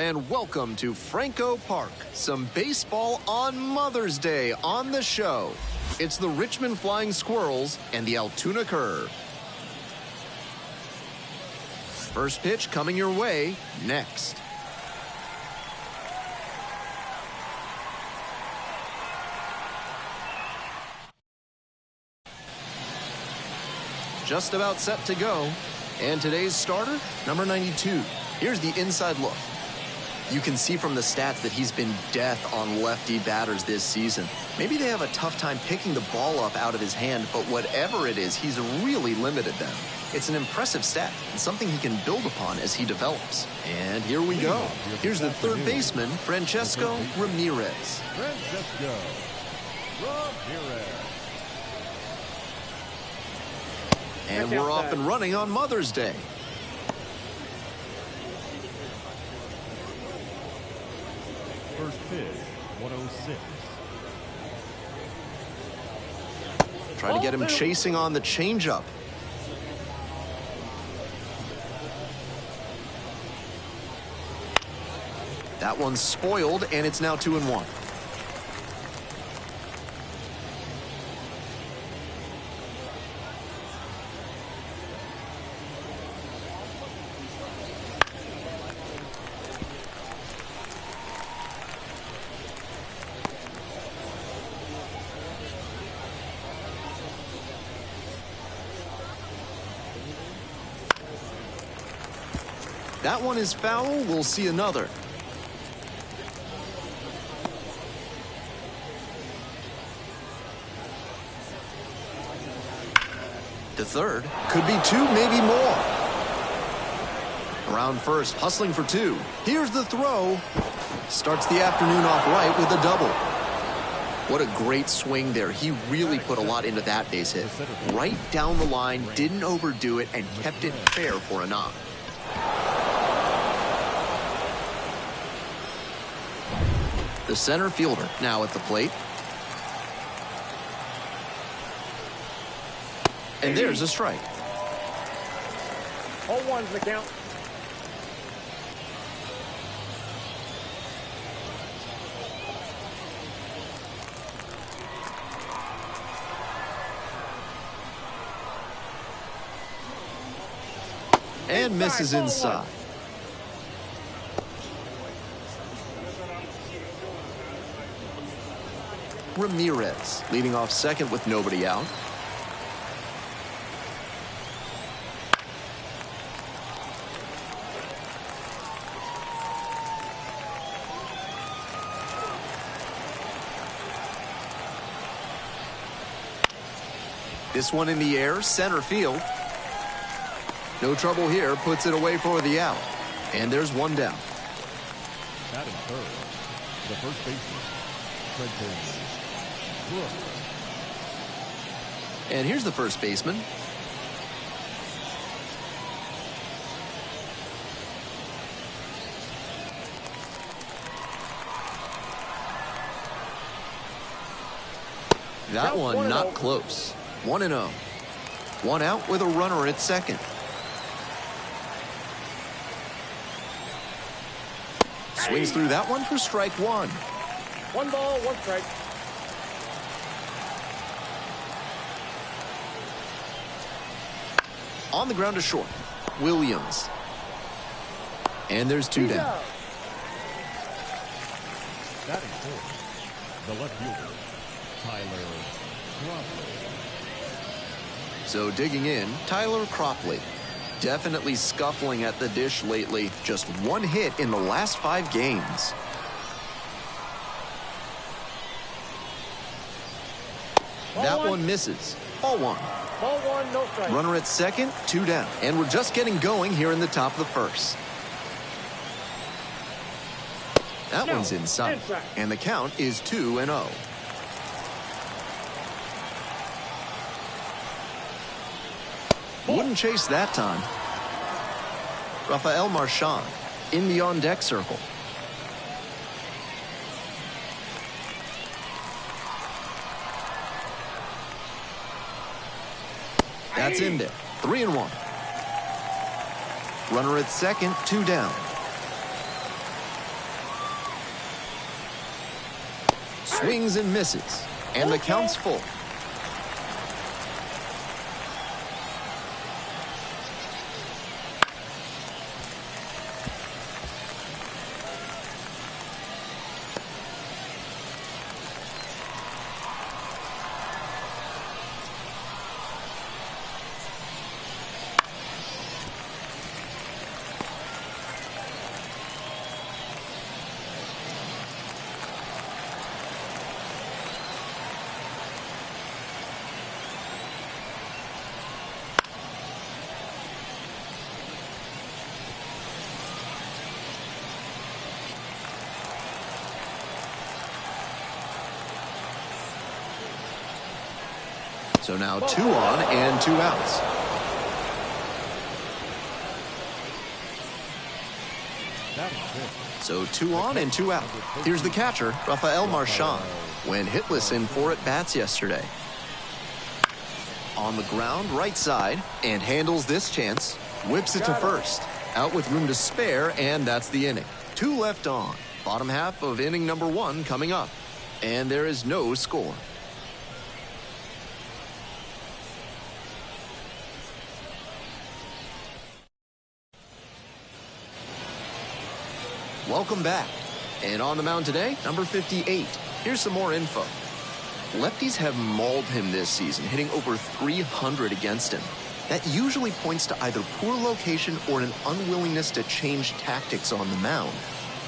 and welcome to Franco Park. Some baseball on Mother's Day on the show. It's the Richmond Flying Squirrels and the Altoona Curve. First pitch coming your way next. Just about set to go. And today's starter, number 92. Here's the inside look. You can see from the stats that he's been death on lefty batters this season. Maybe they have a tough time picking the ball up out of his hand, but whatever it is, he's really limited them. It's an impressive stat and something he can build upon as he develops. And here we go. Here's the third baseman, Francesco Ramirez. Francesco Ramirez. And we're off and running on Mother's Day. First pitch, 106. Try to get him chasing on the changeup. That one's spoiled, and it's now 2-1. That one is foul. We'll see another. To third. Could be two, maybe more. Around first, hustling for two. Here's the throw. Starts the afternoon off right with a double. What a great swing there. He really put a lot into that base hit. Right down the line, didn't overdo it, and kept it fair for a knock. The center fielder now at the plate. And there's a strike. 0-1's the count. And misses inside. Ramirez leading off second with nobody out. This one in the air, center field. No trouble here, puts it away for the out. And there's one down. Batting third, the first baseman, Richmond. And here's the first baseman. That one not close. 1-0. One out with a runner at second. Swings through that one for strike one. 1 ball, 1 strike. On the ground to short. Williams. And there's two down. Batting fourth, the left fielder, Tyler Cropley. So digging in, Tyler Cropley. Definitely scuffling at the dish lately. Just one hit in the last 5 games. That one misses. Ball one. Ball 1, no strike. Runner at second, 2 down. And we're just getting going here in the top of the first. That one's inside. And the count is 2-0. Wouldn't chase that time. Rafael Marchand in the on-deck circle. That's in there. 3-1. Runner at second, 2 down. Swings and misses. And the count's full. So now 2 on and 2 outs. So 2 on and 2 out. Here's the catcher, Rafael Marchand, went hitless in 4 at-bats yesterday. On the ground, right side, and handles this chance. Whips it to first. Out with room to spare, and that's the inning. 2 left on. Bottom half of inning number 1 coming up. And there is no score. Welcome back. And on the mound today, number 58. Here's some more info. Lefties have mauled him this season, hitting over 300 against him. That usually points to either poor location or an unwillingness to change tactics on the mound.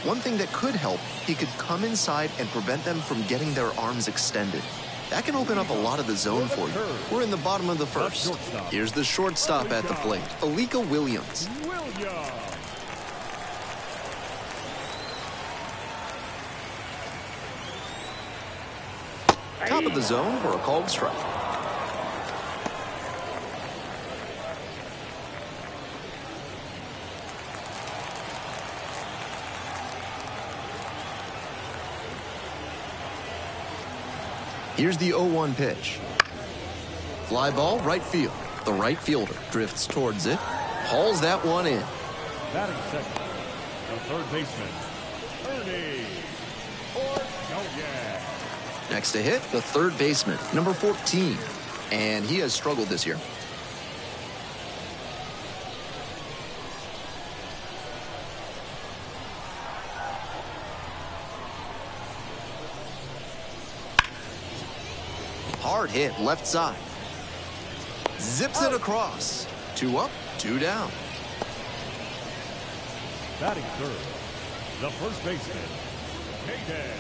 One thing that could help, he could come inside and prevent them from getting their arms extended. That can open up a lot of the zone for you. We're in the bottom of the first. Here's the shortstop at the plate, Alika Williams. Top of the zone for a called strike. Here's the 0-1 pitch. Fly ball, right field. The right fielder drifts towards it, hauls that one in. Batting second, the third baseman, Ernie. Oh, yeah. Next to hit, the third baseman, number 14. And he has struggled this year. Hard hit left side. Zips it across. 2 up, 2 down. Batting third, the first baseman, Hayden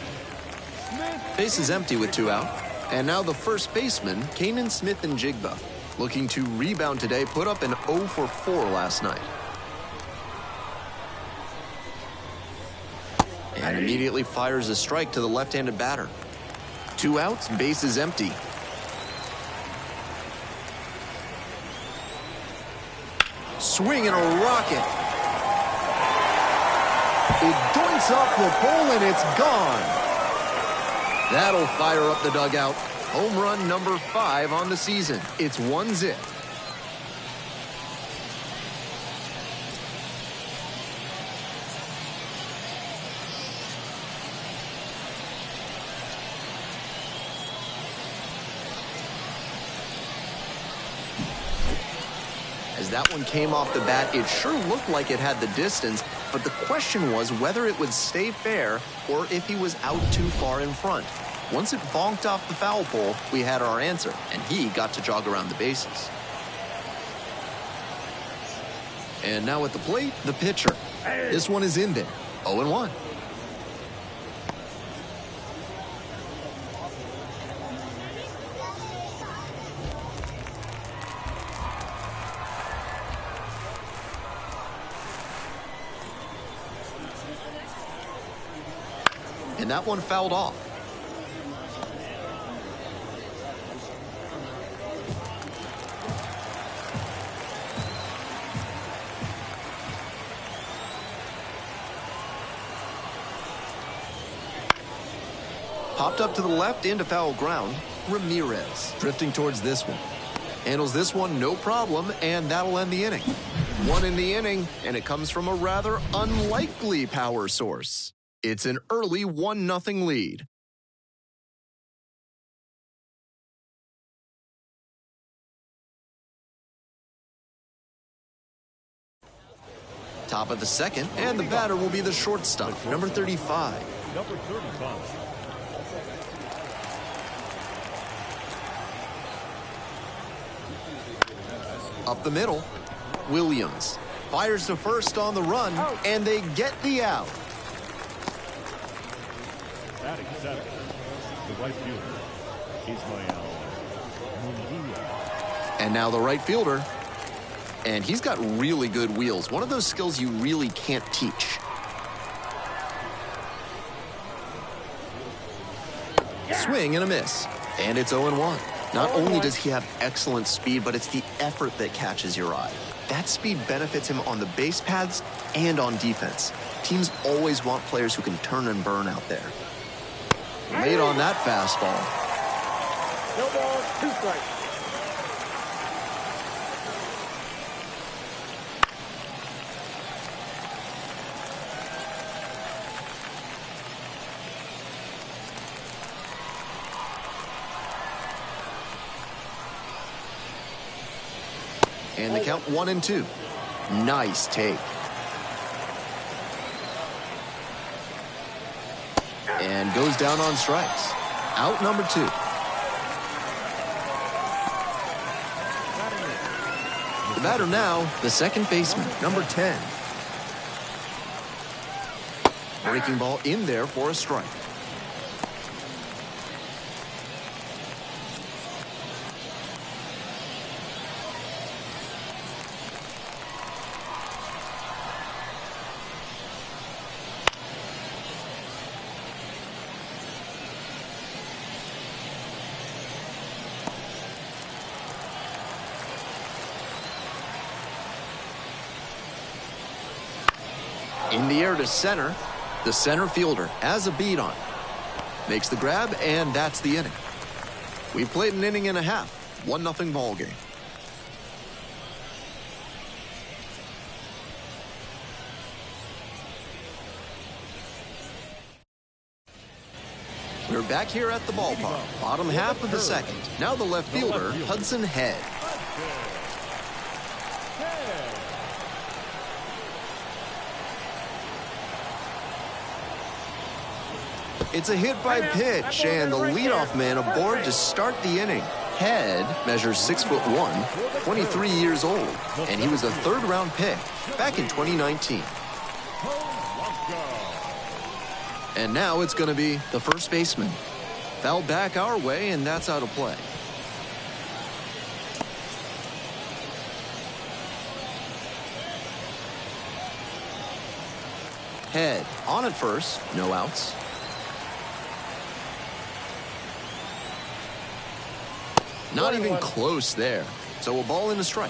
Smith. Base is empty with 2 out. And now the first baseman, Kanan Smith-Njigba, looking to rebound today, put up an 0 for 4 last night. And immediately fires a strike to the left-handed batter. 2 outs, base is empty. Swing and a rocket. It doinks off the pole and it's gone. That'll fire up the dugout. Home run number 5 on the season. It's 1-0. As that one came off the bat, it sure looked like it had the distance, but the question was whether it would stay fair or if he was out too far in front. Once it bonked off the foul pole, we had our answer, and he got to jog around the bases. And now at the plate, the pitcher. This one is in there, 0-1. And that one fouled off. Popped up to the left into foul ground. Ramirez drifting towards this one. Handles this one no problem, and that'll end the inning. 1 in the inning, and it comes from a rather unlikely power source. It's an early 1-0 lead. Top of the second, and the batter will be the shortstop, number 35. Number 35. Up the middle, Williams fires to first on the run, and they get the out. Batting seventh, the right fielder, Ismael. And now the right fielder. And he's got really good wheels. One of those skills you really can't teach. Swing and a miss. And it's 0-1. Not only does he have excellent speed, but it's the effort that catches your eye. That speed benefits him on the base paths and on defense. Teams always want players who can turn and burn out there. Late on that fastball. No balls, 2 strikes. And the count 1-2. Nice take. And goes down on strikes. Out number 2. The batter now, the second baseman, number 10. Breaking ball in there for a strike. In the air to center, the center fielder has a beat on. Makes the grab, and that's the inning. We played an inning and a half, 1-0 ball game. We're back here at the ballpark, bottom half of the second. Now the left fielder, Hudson Head. It's a hit by pitch, and the leadoff man aboard to start the inning. Head measures 6'1", 23 years old, and he was a third-round pick back in 2019. And now it's going to be the first baseman. Foul back our way, and that's out of play. Head on at first, no outs. Not even close there. So a ball and a strike.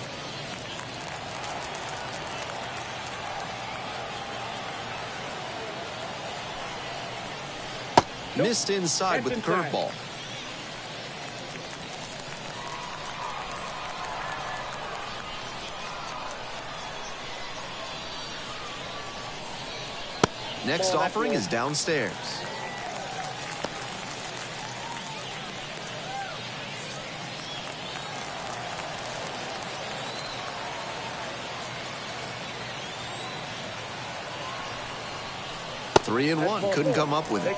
Missed inside with the curveball. Next offering is downstairs. Three and one, couldn't come up with it.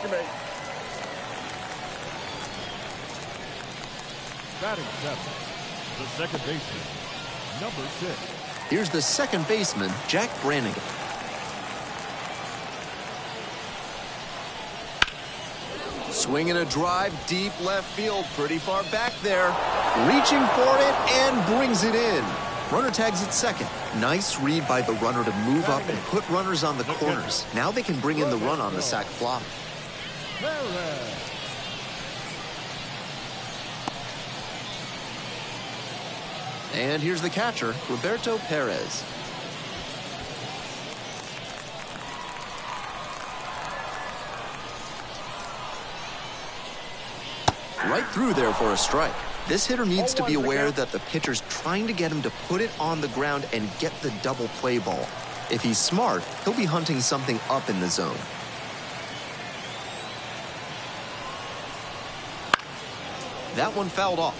Batting seventh, the second baseman, number 6. Here's the second baseman, Jack Brannigan. Swinging a drive deep left field, pretty far back there. Reaching for it and brings it in. Runner tags at second. Nice read by the runner to move up and put runners on the corners. Now they can bring in the run on the sac fly. And here's the catcher, Roberto Perez. Right through there for a strike. This hitter needs to be aware that the pitcher's trying to get him to put it on the ground and get the double play ball. If he's smart, he'll be hunting something up in the zone. That one fouled off.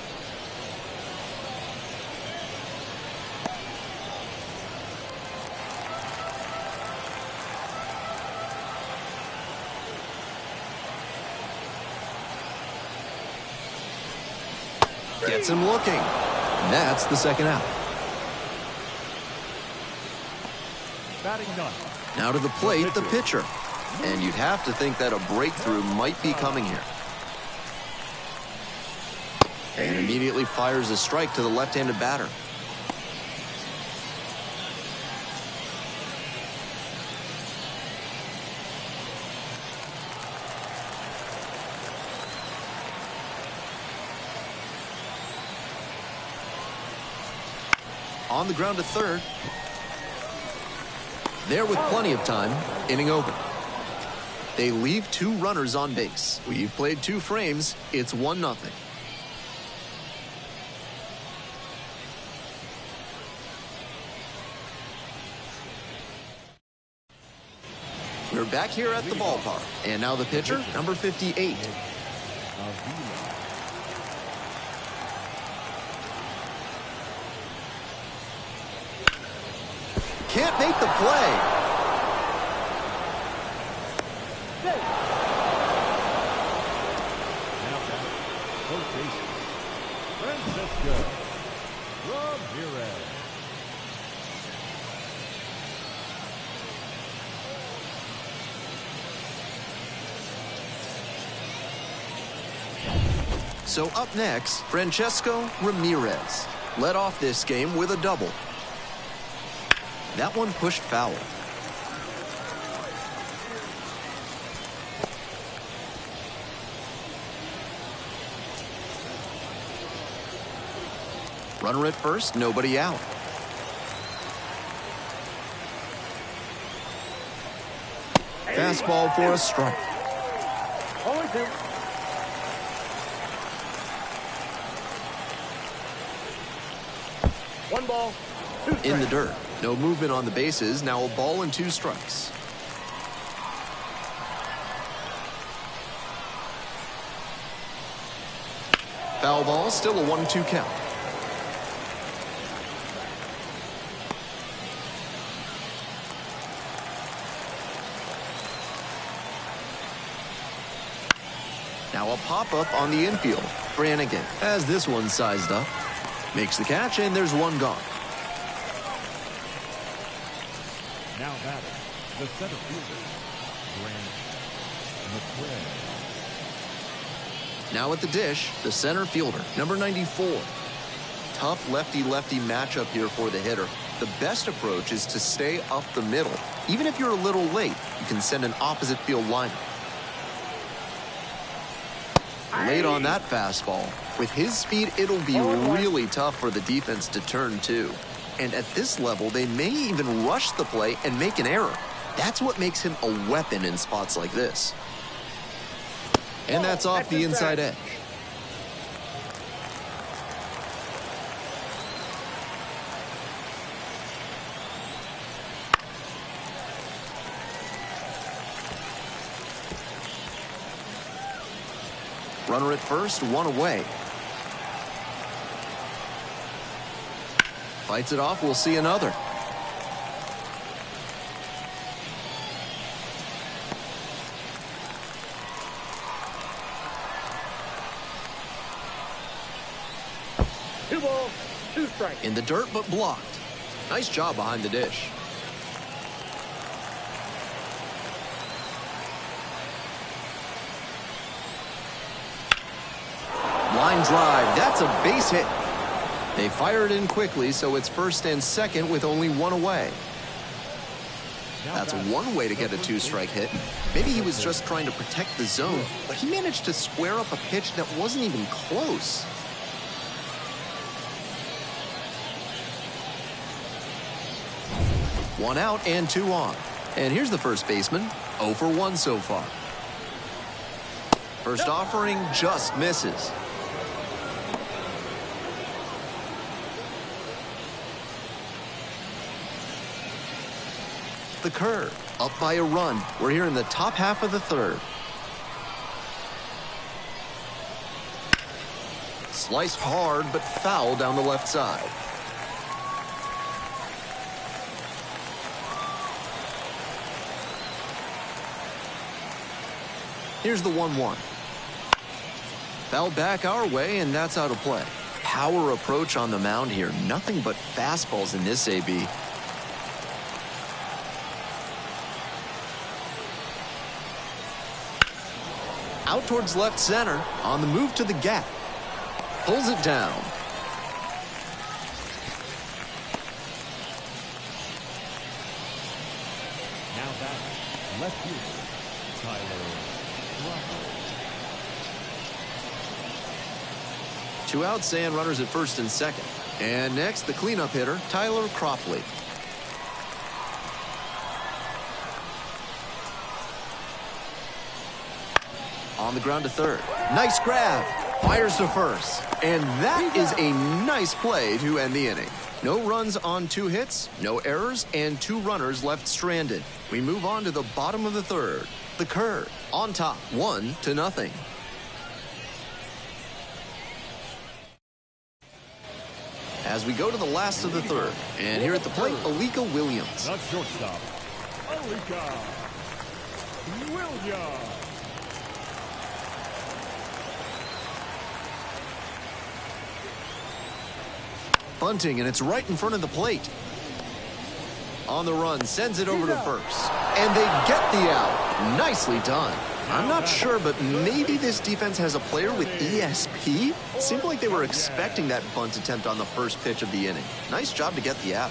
Gets him looking. That's the second out. Batting ninth. Now to the plate, the pitcher. And you'd have to think that a breakthrough might be coming here. And immediately fires a strike to the left-handed batter. On the ground to third. There with plenty of time, inning over. They leave 2 runners on base. We've played 2 frames. It's 1-0. We're back here at the ballpark. And now the pitcher, number 58. Can't make the play. Now back. Rotation. Francisco Ramirez. So up next, Francesco Ramirez led off this game with a double. That one pushed foul. Runner at first, nobody out. Fastball for a strike. 0-2. One ball, 2 strikes. In the dirt. No movement on the bases. Now a ball and 2 strikes. Foul ball, still a 1-2 count. Now a pop-up on the infield. Brannigan has this one sized up. Makes the catch, and there's one gone. Now batting. The center fielder. Brandon. Now at the dish, the center fielder, number 94. Tough lefty-lefty matchup here for the hitter. The best approach is to stay up the middle. Even if you're a little late, you can send an opposite field lineup. Late on that fastball. With his speed, it'll be really tough for the defense to turn to. And at this level, they may even rush the play and make an error. That's what makes him a weapon in spots like this. And that's off the inside edge. Runner at first, one away. Fights it off, we'll see another. Two balls, 2 strikes. In the dirt, but blocked. Nice job behind the dish. Line drive, that's a base hit. They fire it in quickly, so it's first and second with only one away. That's one way to get a 2-strike hit. Maybe he was just trying to protect the zone, but he managed to square up a pitch that wasn't even close. One out and 2 on. And here's the first baseman, 0 for 1 so far. First offering just misses. The curve, up by a run. We're here in the top half of the third. Sliced hard, but foul down the left side. Here's the 1-1. Fouled back our way, and that's out of play. power approach on the mound here. Nothing but fastballs in this AB. Out towards left center, on the move to the gap. Pulls it down. Now back, left fielder, Tyler. 2 outs and runners at first and second. And next, the cleanup hitter, Tyler Cropley. On the ground to third. Nice grab. Fires to first. And that is a nice play to end the inning. No runs on 2 hits, no errors, and 2 runners left stranded. We move on to the bottom of the third. The Curve on top, 1-0. As we go to the last of the third. And here at the plate, Alika Williams. Not shortstop, Alika Williams. Bunting, and it's right in front of the plate. On the run, sends it over to first. And they get the out. Nicely done. I'm not sure, but maybe this defense has a player with ESP? Seemed like they were expecting that bunt attempt on the first pitch of the inning. Nice job to get the out.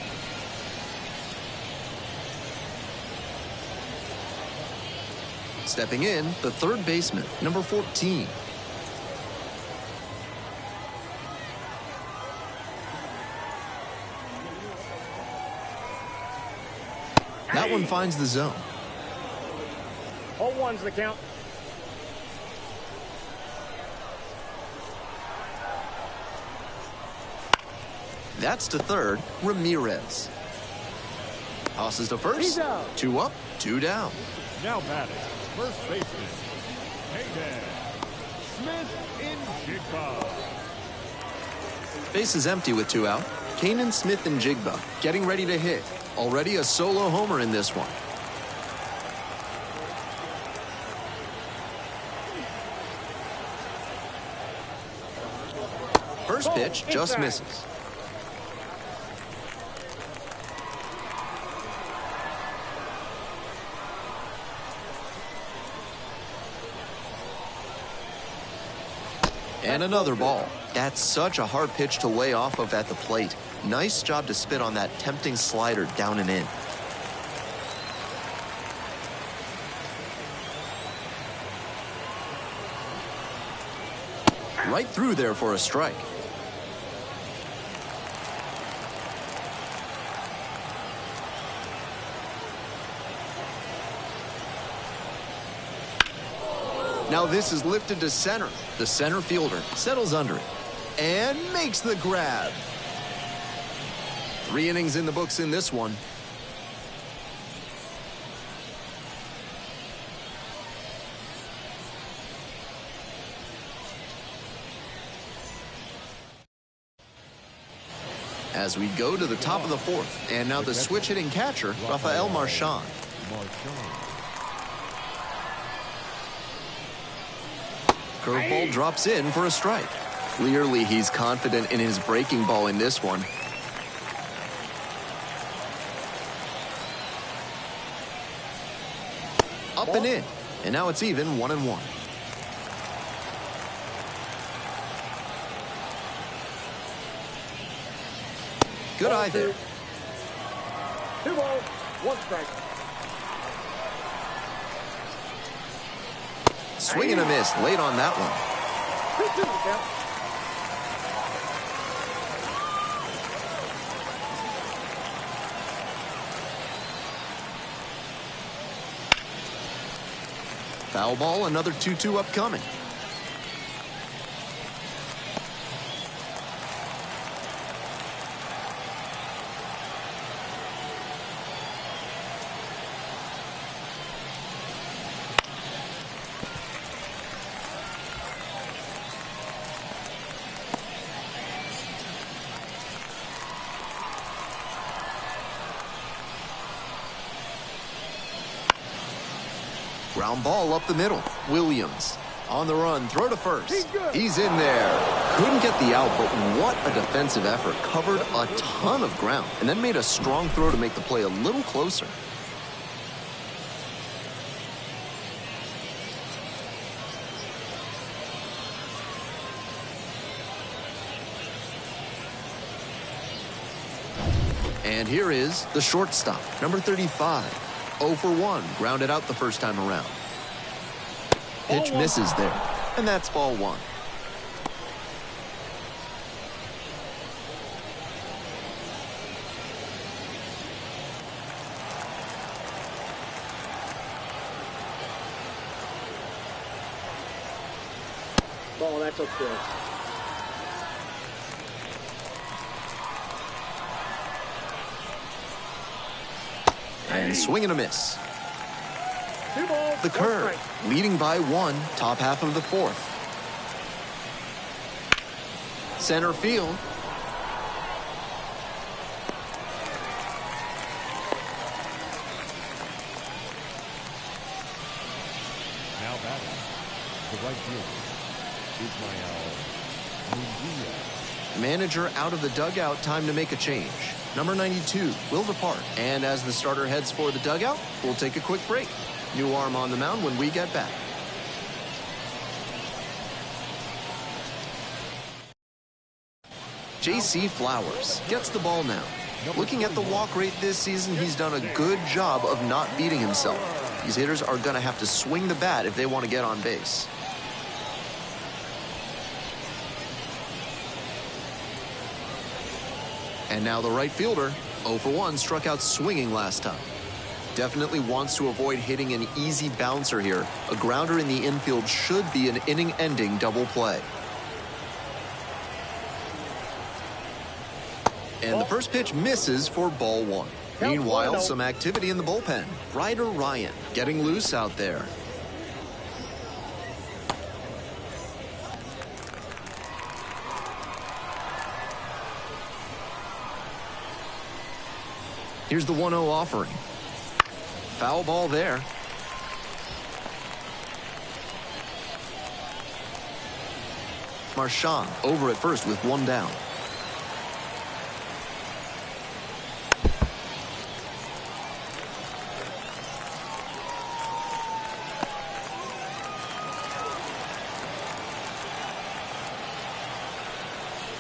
Stepping in, the third baseman, number 14. That one finds the zone. 0-1's the count. That's to third, Ramirez. Tosses to first. He's out. 2 up, 2 down. Now batting, first baseman, Hayden Smith-Njigba. Base is empty with 2 out. Kanan Smith-Njigba getting ready to hit. Already a solo homer in this one. First pitch just misses. And another ball. That's such a hard pitch to lay off of at the plate. Nice job to spit on that tempting slider down and in. Right through there for a strike. Now this is lifted to center. The center fielder settles under it and makes the grab. 3 innings in the books in this one. As we go to the top of the fourth, and now the switch hitting catcher, Rafael Marchand. Curveball drops in for a strike. Clearly he's confident in his breaking ball in this one. Up and in, and now it's even 1-1. Good eye there. 2 balls, 1 strike. Swing and a miss late on that one. 2-2 the count. Foul ball, another 2-2 upcoming. Ground ball up the middle. Williams On the run, throw to first. He's in there. Couldn't get the out, but what a defensive effort. Covered a ton of ground and then made a strong throw to make the play a little closer. And here is the shortstop, number 35. 0 for 1, grounded out the first time around. Pitch misses there, and that's ball 1. Ball, that's okay. And swing and a miss. 2 balls, The 1 curve, strike. leading by 1, top half of the 4th. Center field. Now batting, the right fielder, MiLB. Manager out of the dugout, time to make a change. Number 92 will depart. And as the starter heads for the dugout, we'll take a quick break. New arm on the mound when we get back. J.C. Flowers gets the ball now. Looking at the walk rate this season, he's done a good job of not beating himself. These hitters are going to have to swing the bat if they want to get on base. And now the right fielder, 0 for 1, struck out swinging last time. Definitely wants to avoid hitting an easy bouncer here. A grounder in the infield should be an inning-ending double play. And the first pitch misses for ball 1. Meanwhile, some activity in the bullpen. Ryder Ryan getting loose out there. Here's the 1-0 offering. Foul ball there. Marchand over at first with 1 down.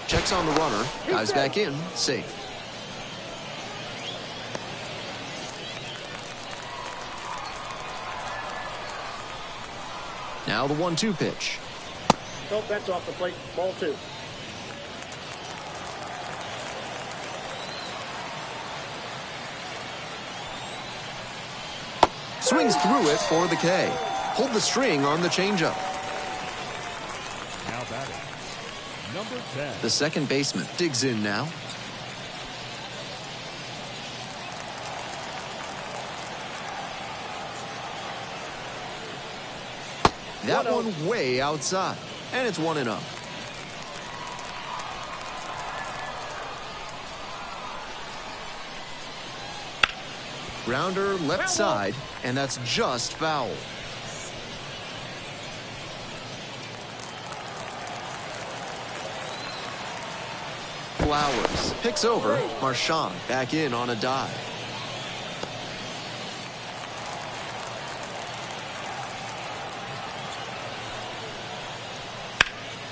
Checks on the runner, dives back in, safe. Now the 1-2 pitch. Nope, that's off the plate. Ball 2. Swings through it for the K. Pulled the string on the changeup. Now batting, number 10. The second baseman digs in now. That one way outside, and it's 1-0. Grounder left side, and that's just foul. Flowers picks over. Marchand back in on a dive.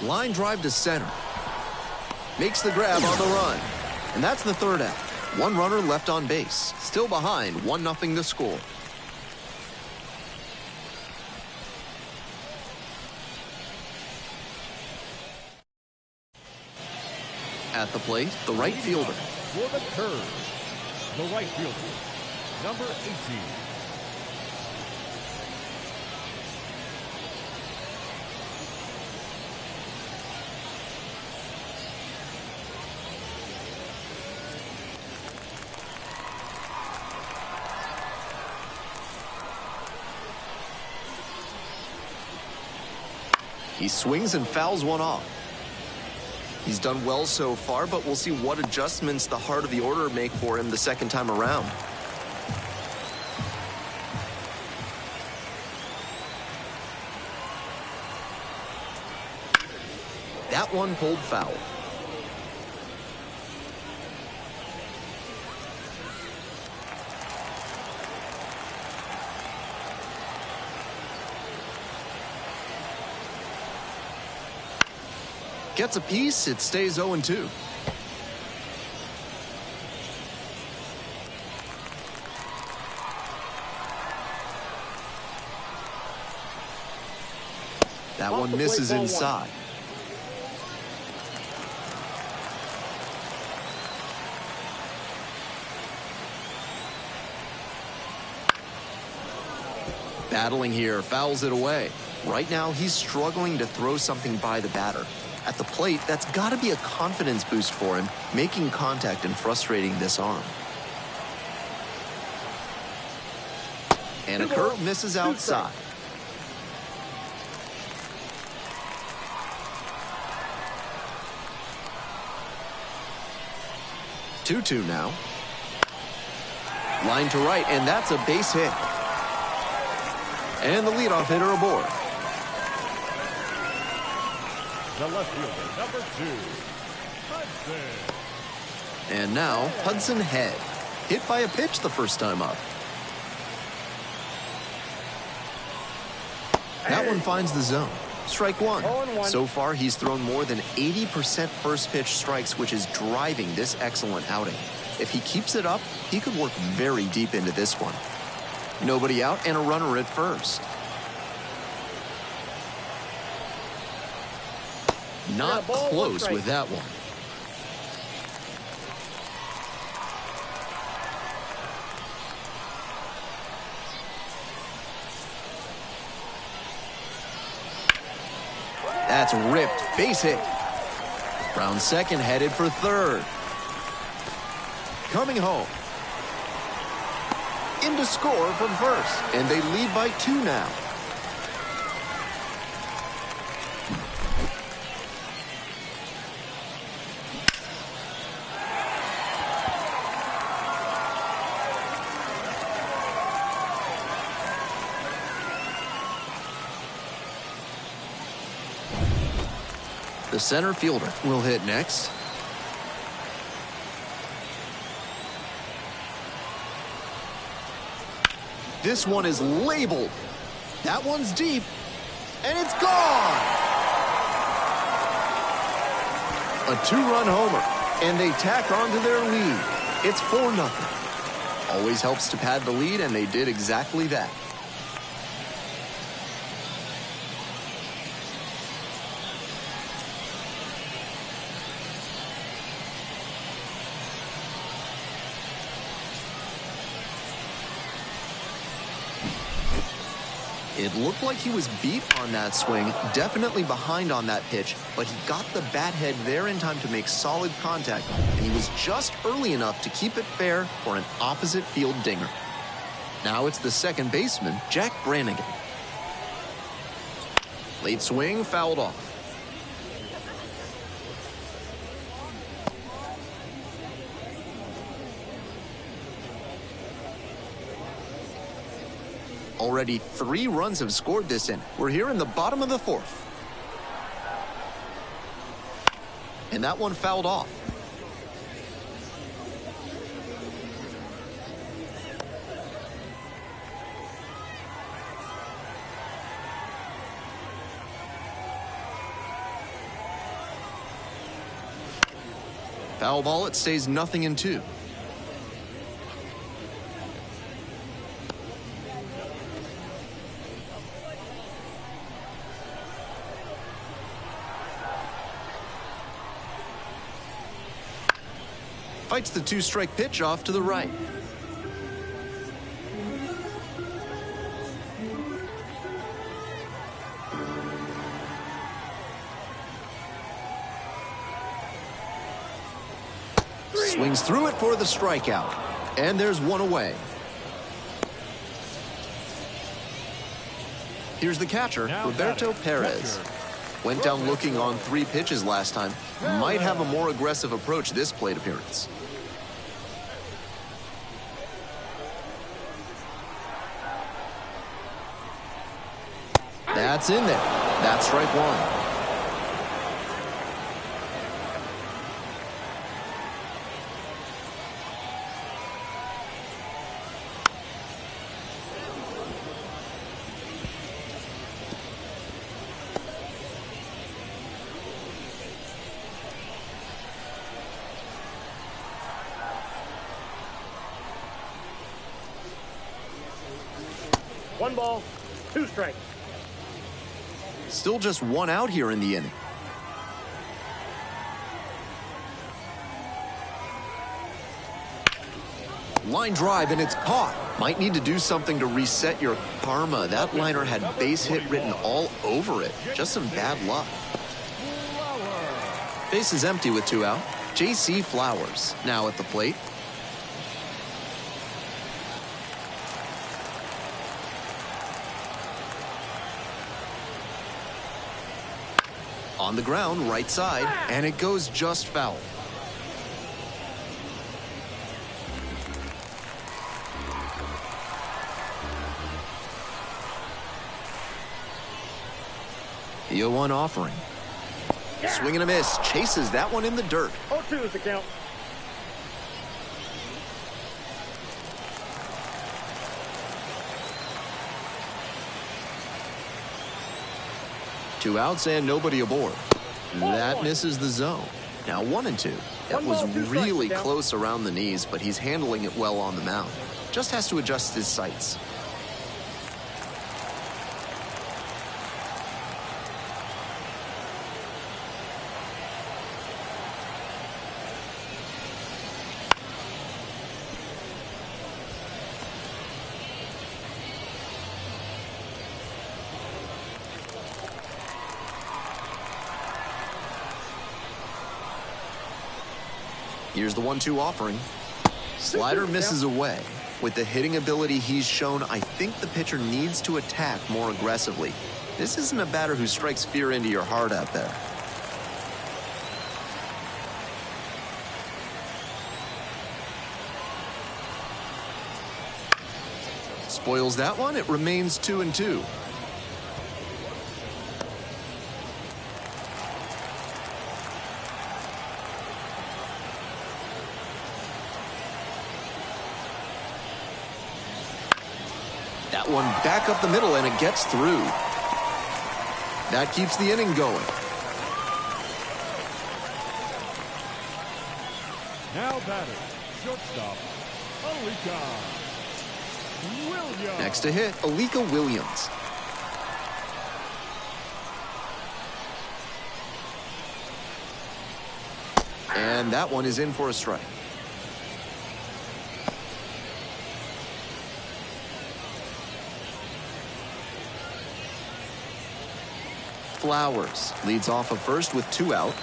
Line drive to center. Makes the grab on the run. And that's the third out. 1 runner left on base. Still behind, 1-0 to score. At the plate, the right fielder. For the curve, the right fielder, number 18. He swings and fouls one off. He's done well so far, but we'll see what adjustments the heart of the order make for him the second time around. That one pulled foul. Gets a piece, it stays 0-2. That one misses inside. Battling here, fouls it away. Right now, he's struggling to throw something by the batter. At the plate, that's got to be a confidence boost for him, making contact and frustrating this arm. And a curve misses outside. Two now. Line to right, and that's a base hit. And the leadoff hitter aboard. The left fielder, number 2, Hudson. And now, Hudson Head. Hit by a pitch the first time up. That one finds the zone. Strike one. So far, he's thrown more than 80% first pitch strikes, which is driving this excellent outing. If he keeps it up, he could work very deep into this one. Nobody out and a runner at first. Not close with that one. That's ripped. Base hit. Round second, headed for third. Coming home. In to score from first. And they lead by 2 now. The center fielder will hit next. This one is labeled. That one's deep, and it's gone. A 2-run homer, and they tack on to their lead. It's 4-0. Always helps to pad the lead, and they did exactly that. It looked like he was beat on that swing, definitely behind on that pitch, but he got the bat head there in time to make solid contact, and he was just early enough to keep it fair for an opposite field dinger. Now it's the second baseman, Jack Brannigan. Late swing, fouled off. Already 3 runs have scored this inning. We're here in the bottom of the 4th. And that one fouled off. Foul ball, it stays 0-2. Fights the 2-strike pitch off to the right. Swings through it for the strikeout. And there's one away. Here's the catcher, Roberto Perez. Went down looking on 3 pitches last time. Might have a more aggressive approach this plate appearance. That's in there. That's strike 1. 1 ball, 2 strikes. Still just 1 out here in the inning. Line drive, and it's caught. Might need to do something to reset your karma. That liner had base hit written all over it. Just some bad luck. Base is empty with 2 out. J.C. Flowers now at the plate. On the ground, right side, and it goes just foul. The 0-1 offering. Swing and a miss. Chases that one in the dirt. 0-2 is the count. Two outs and nobody aboard. That misses the zone. Now 1-2. That was really close around the knees, but he's handling it well on the mound. Just has to adjust his sights. Here's the 1-2 offering. Slider misses away. With the hitting ability he's shown, I think the pitcher needs to attack more aggressively. This isn't a batter who strikes fear into your heart out there. Spoils that one. It remains 2-2. That one back up the middle, and it gets through. That keeps the inning going. Now batting, shortstop, Alika Williams. Next to hit, Alika Williams. And that one is in for a strike. Flowers leads off of first with 2 out.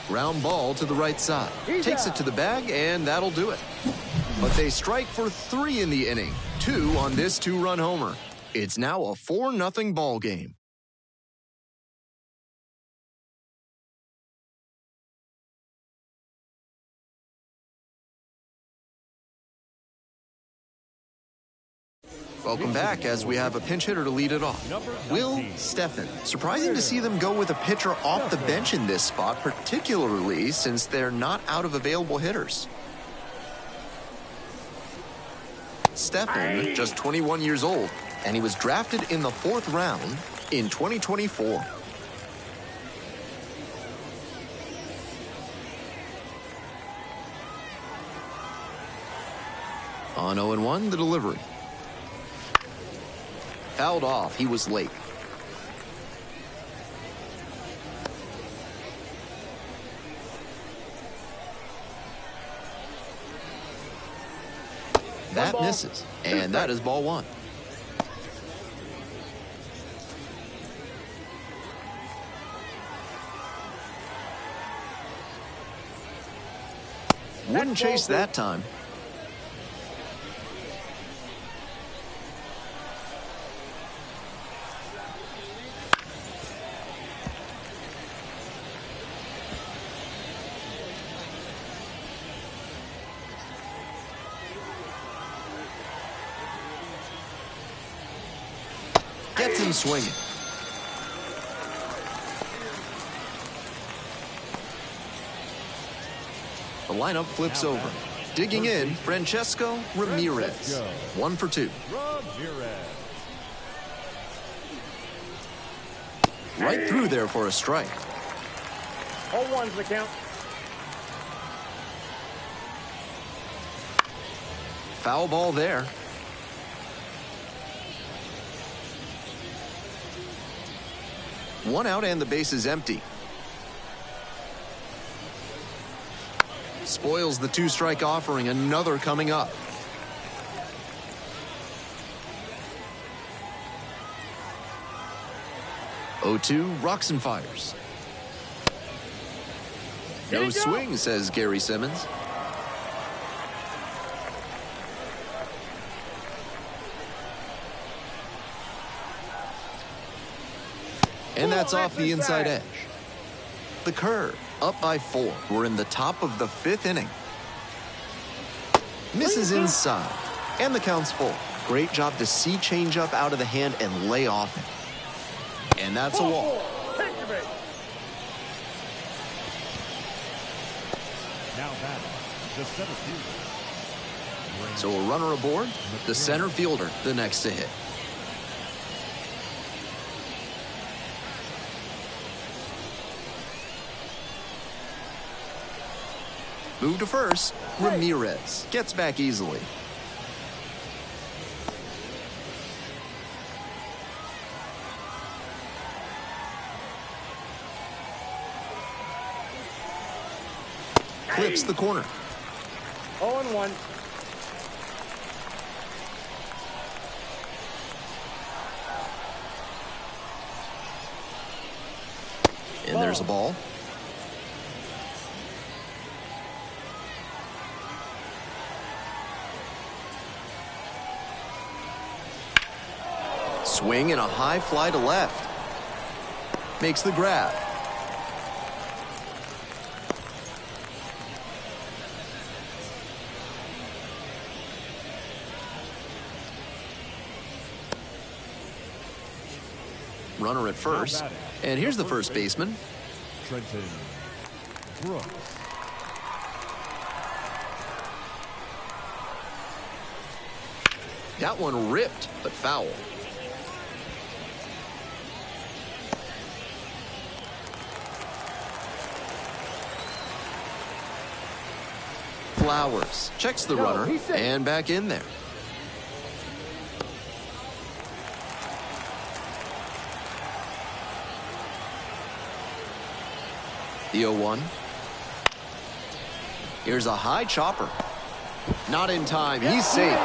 Ground ball to the right side. Takes it to the bag, and that'll do it. But they strike for 3 in the inning. 2 on this 2-run homer. It's now a 4-0 ball game. Welcome back as we have a pinch hitter to lead it off. Will Steffen. Surprising to see them go with a pitcher off the bench in this spot, particularly since they're not out of available hitters. Steffen, just 21 years old, and he was drafted in the 4th round in 2024. On 0-1, the delivery. Fouled off. He was late. That misses, and that is ball 1. Wouldn't chase that time. Gets him swinging. The lineup flips over. Digging in, Francesco Ramirez. 1 for 2. Right through there for a strike. 0-1's the count. foul ball there. One out and the base is empty. Spoils the two-strike offering. Another coming up. (0-2) rocks and fires. No swing, says Gary Simmons. And that's off the inside edge. The curve, up by 4. We're in the top of the 5th inning. Misses inside, and the count's full. Great job to see changeup out of the hand and lay off it. And that's a walk. Now batting, the center fielder. So a runner aboard, the center fielder, the next to hit. Move to first. Ramirez gets back easily. Clips the corner. 0-1. And there's a ball. Swing and a high fly to left. Makes the grab. Runner at first. And here's the first baseman. Trenton Brooks. That one ripped, but foul. Flowers checks the runner and back in there. The 0-1. Here's a high chopper. Not in time. He's safe.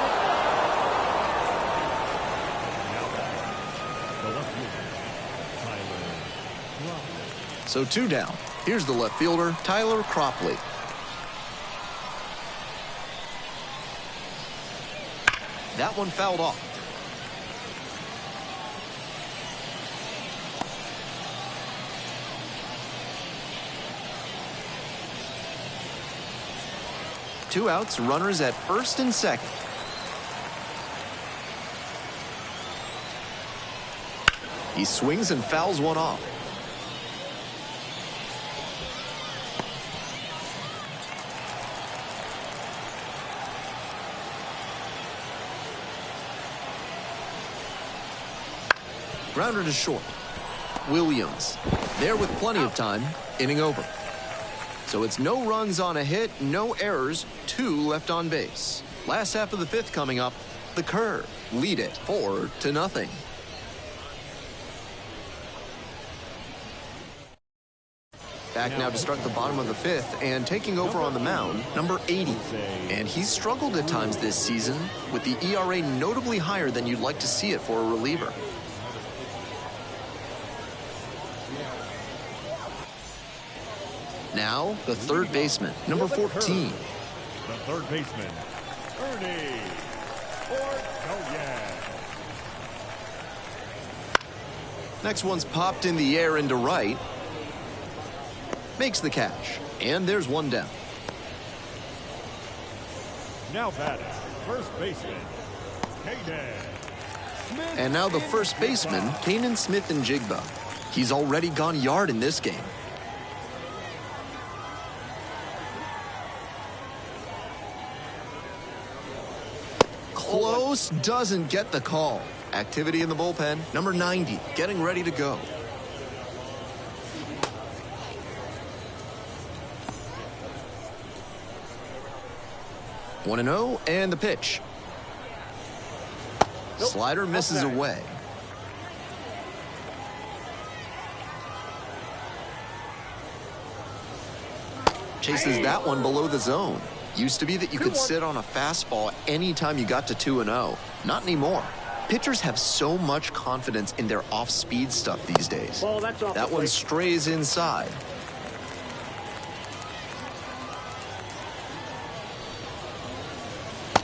So 2 down. Here's the left fielder, Tyler Cropley. That one fouled off. Two outs, runners at first and second. He swings and fouls one off. Grounder to short. Williams there with plenty of time. Inning over. So it's no runs on a hit, no errors, 2 left on base. Last half of the 5th coming up. The curve. Lead it 4-0. Back now to start the bottom of the 5th, and taking over on the mound, number 80. And he's struggled at times this season, with the ERA notably higher than you'd like to see it for a reliever. Now, the third baseman, number 14. The third baseman, Ernie Orgoyan. Next one's popped in the air into right. Makes the catch. And there's one down. Now batting, first baseman, Kaden Smith. And now the first baseman, Kanan Smith-Njigba. He's already gone yard in this game. Close, doesn't get the call. Activity in the bullpen. Number 90, getting ready to go. 1-0, and the pitch. Nope. Slider misses Outside. away. Chases that one below the zone. Used to be that you could sit on a fastball anytime you got to 2-0. Not anymore. Pitchers have so much confidence in their off-speed stuff these days. Ball, that's off That the one plate. strays inside.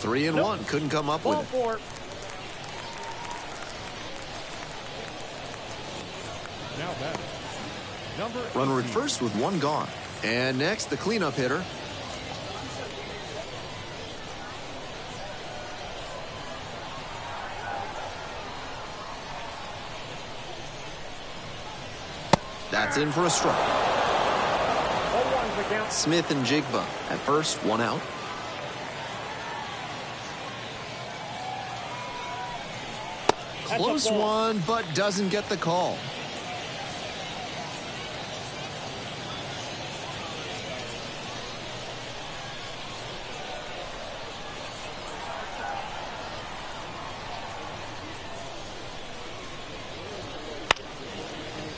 Three and Nope. one. Couldn't come up Ball with it. 4. Now batting. Number Runner at 18. first with one gone. And next, the cleanup hitter. That's in for a strike. 0-1 the count. Smith and Jigba at first, one out. That's a Close ball. one, but doesn't get the call.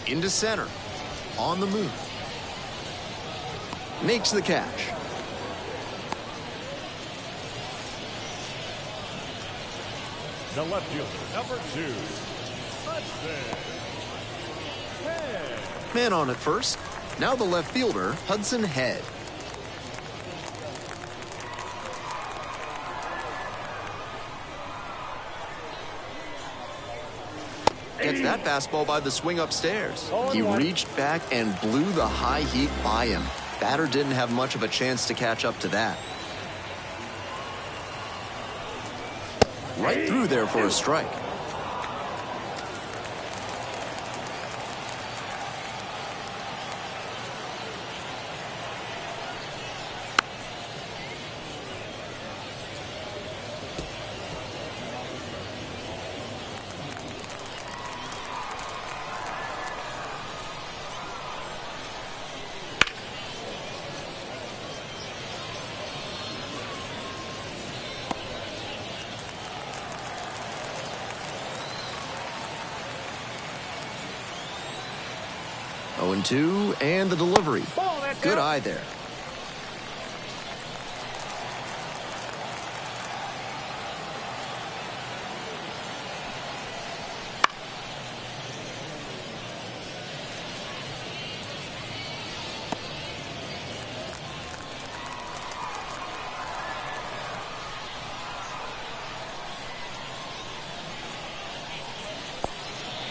Into center. On the move. Makes the catch. The left fielder, number 2. Hudson. Head. Man on at first. Now the left fielder, Hudson Head. Gets that fastball by the swing upstairs. He reached back and blew the high heat by him. Batter didn't have much of a chance to catch up to that. Right through there for a strike. Oh, 0-2, and the delivery. Ball, that's Good out. eye there.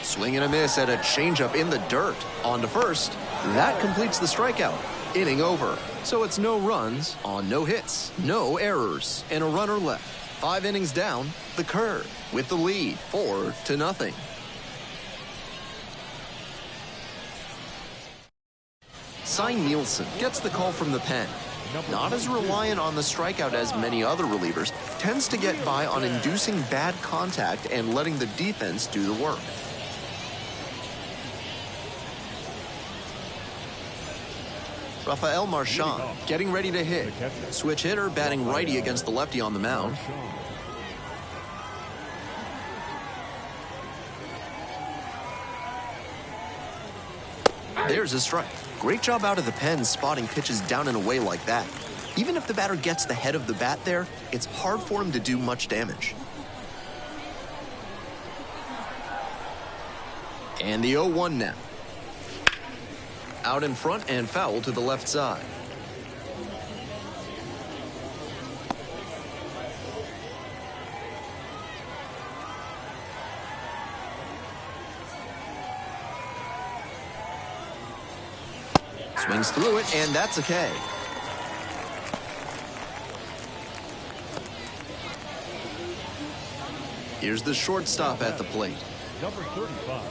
Swing and a miss at a changeup in the dirt. On to first. That completes the strikeout. Inning over. So it's no runs on no hits, no errors, and a runner left. 5 innings down, the Curve with the lead, 4-0. Cy Nielsen gets the call from the pen. Not as reliant on the strikeout as many other relievers, tends to get by on inducing bad contact and letting the defense do the work. Rafael Marchand getting ready to hit. Switch hitter batting righty against the lefty on the mound. There's a strike. Great job out of the pen spotting pitches down and away like that. Even if the batter gets the head of the bat there, it's hard for him to do much damage. And the 0-1 now. Out in front and foul to the left side. Swings through it, and that's a K. Here's the shortstop at the plate. Number 35.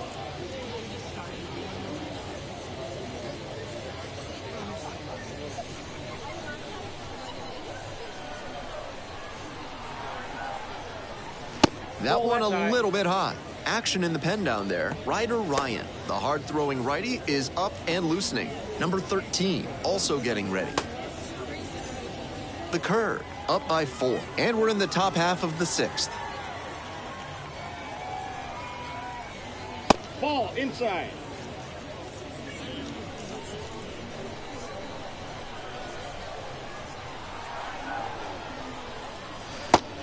That one a little bit high. Action in the pen down there. Ryder Ryan, the hard-throwing righty, is up and loosening. Number 13, also getting ready. The Curve up by 4. And we're in the top half of the 6th. Ball inside.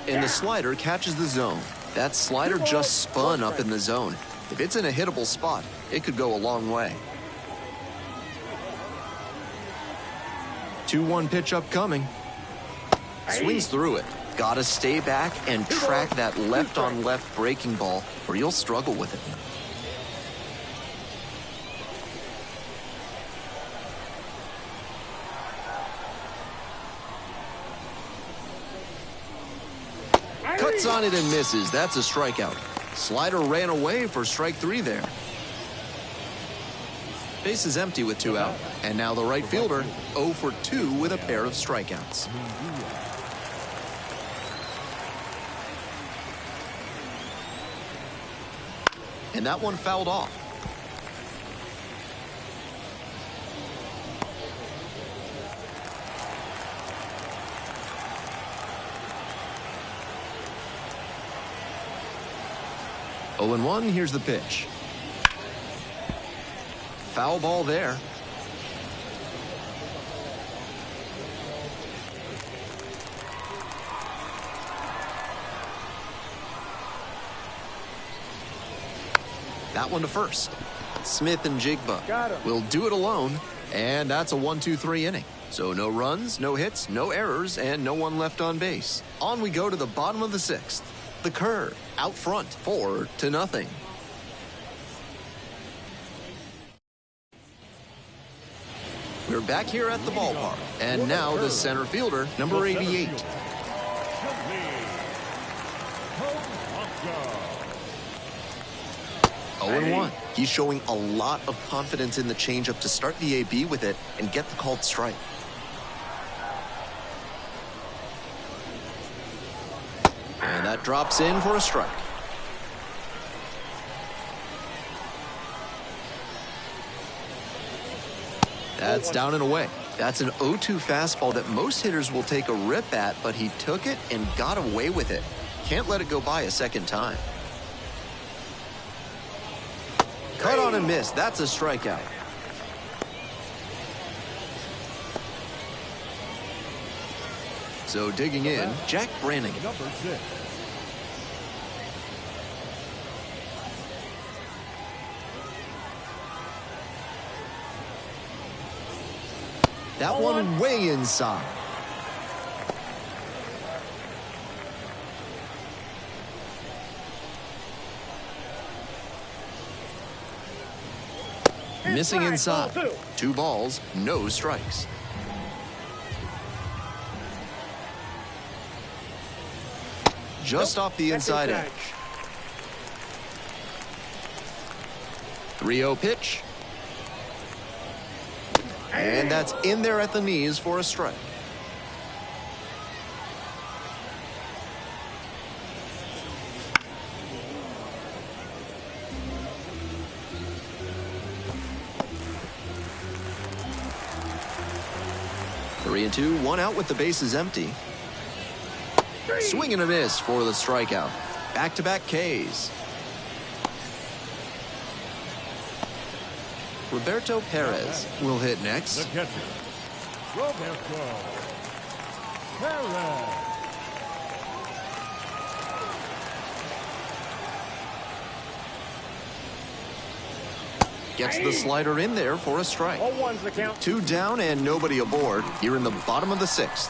And the slider catches the zone. That slider just spun up in the zone. If it's in a hittable spot, it could go a long way. 2-1 pitch upcoming. Swings through it. Gotta stay back and track that left-on-left breaking ball, or you'll struggle with it. Cuts on it and misses. That's a strikeout. Slider ran away for strike 3 there. Base is empty with 2 out. And now the right fielder, 0 for 2 with a pair of strikeouts. And that one fouled off. Oh and 1, here's the pitch. Foul ball there. That one to first. Smith and Jigba will do it alone, and that's a 1-2-3 inning. So no runs, no hits, no errors, and no one left on base. On we go to the bottom of the 6th. The curve out front, 4-0. We're back here at the ballpark, and now the center fielder, number 88. 0-1. He's showing a lot of confidence in the changeup to start the AB with it and get the called strike. And that drops in for a strike. That's down and away. That's an 0-2 fastball that most hitters will take a rip at, but he took it and got away with it. Can't let it go by a second time. Cut on and miss. That's a strikeout. So digging in, Jack Brannigan. Number 6. That one way inside. Missing inside. 2 balls, no strikes. Just off the inside edge. 3-0 pitch. And that's in there at the knees for a strike. Three and 2, 1 out with the bases empty. Swing and a miss for the strikeout. Back-to-back Ks. Roberto Perez will hit next. The catcher, Roberto Perez. Gets the slider in there for a strike. 0-1's the count. 2 down and nobody aboard here in the bottom of the 6th.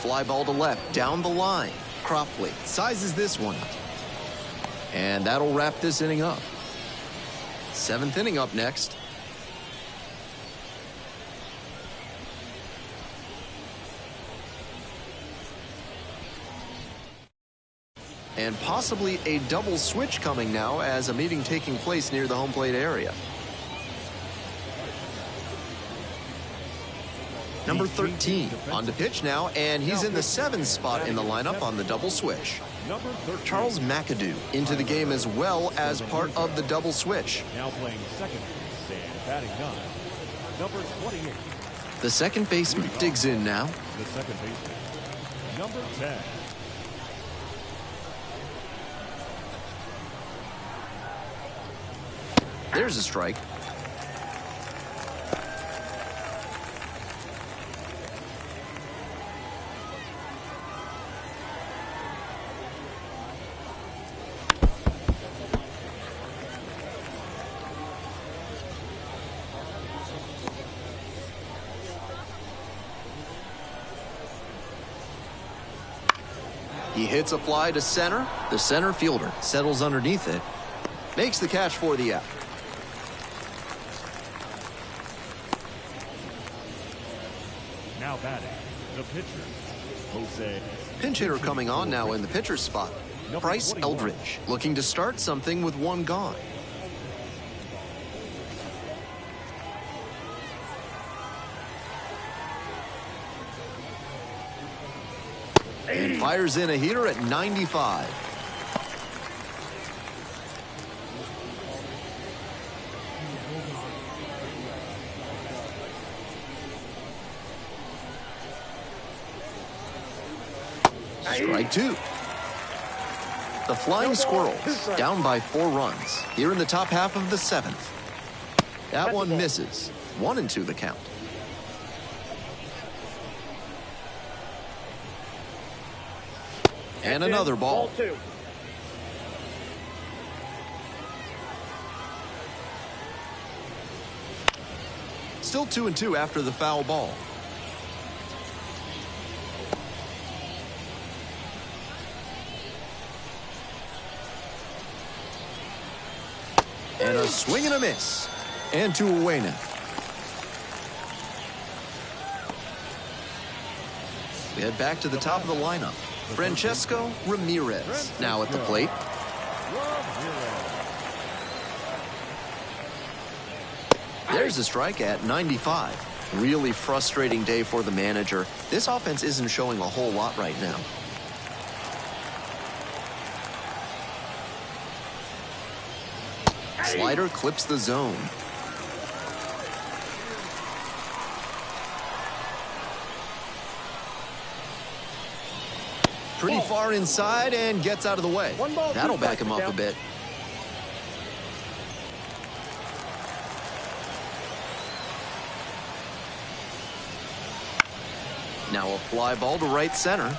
Fly ball to left, down the line. Cropley sizes this one up. And that'll wrap this inning up. 7th inning up next. And possibly a double switch coming now as a meeting taking place near the home plate area. Number 13 on to pitch now, and he's in the 7th spot in the lineup on the double switch. Charles McAdoo into the game as well as part of the double switch. Now playing second base and batting 9, number 28. The second baseman digs in now. The second baseman, number 10. There's a strike. He hits a fly to center. The center fielder settles underneath it, makes the catch for the out. Now batting, the pitcher, Jose. Pinch hitter coming on now in the pitcher's spot. Bryce Eldridge looking to start something with one gone. And fires in a heater at 95. Strike two. The Flying Squirrels down by 4 runs here in the top half of the 7th. That one misses. 1-2 the count. And another ball. Ball 2. Still 2-2 after the foul ball. And a swing and a miss. And 2 away now. We head back to the top of the lineup. Francesco Ramirez now at the plate. There's a strike at 95. Really frustrating day for the manager. This offense isn't showing a whole lot right now. Slider clips the zone. Pretty far inside and gets out of the way. That'll back him up a bit. Now a fly ball to right center.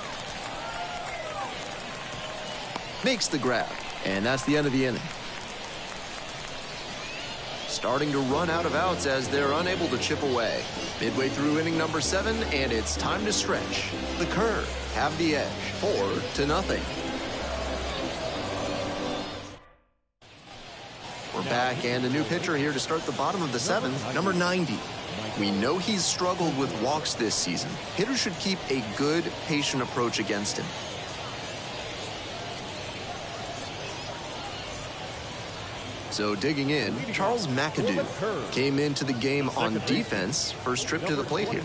Makes the grab. And that's the end of the inning. Starting to run out of outs as they're unable to chip away. Midway through inning number 7, and it's time to stretch. The Curve have the edge, 4-0. We're back, and a new pitcher here to start the bottom of the 7th, number 90. We know he's struggled with walks this season. Hitters should keep a good, patient approach against him. So digging in, Charles McAdoo came into the game on defense. First trip to the plate here.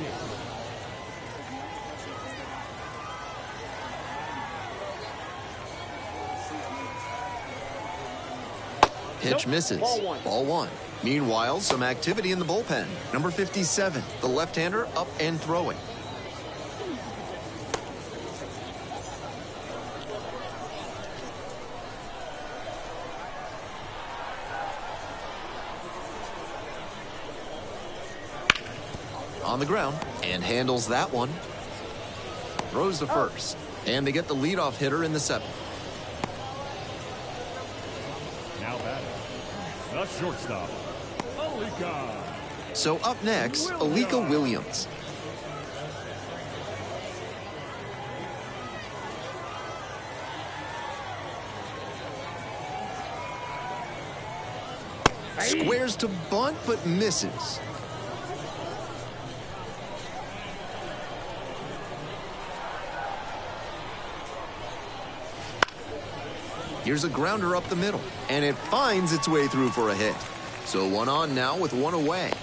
Pitch misses. Ball 1. Meanwhile, some activity in the bullpen. Number 57, the left-hander up and throwing. On the ground and handles that one. Throws to first. And they get the leadoff hitter in the 7th. Now batting, the shortstop, Alika. So up next, Alika Williams. Squares to bunt, but misses. Here's a grounder up the middle, and it finds its way through for a hit. So 1 on now with 1 away.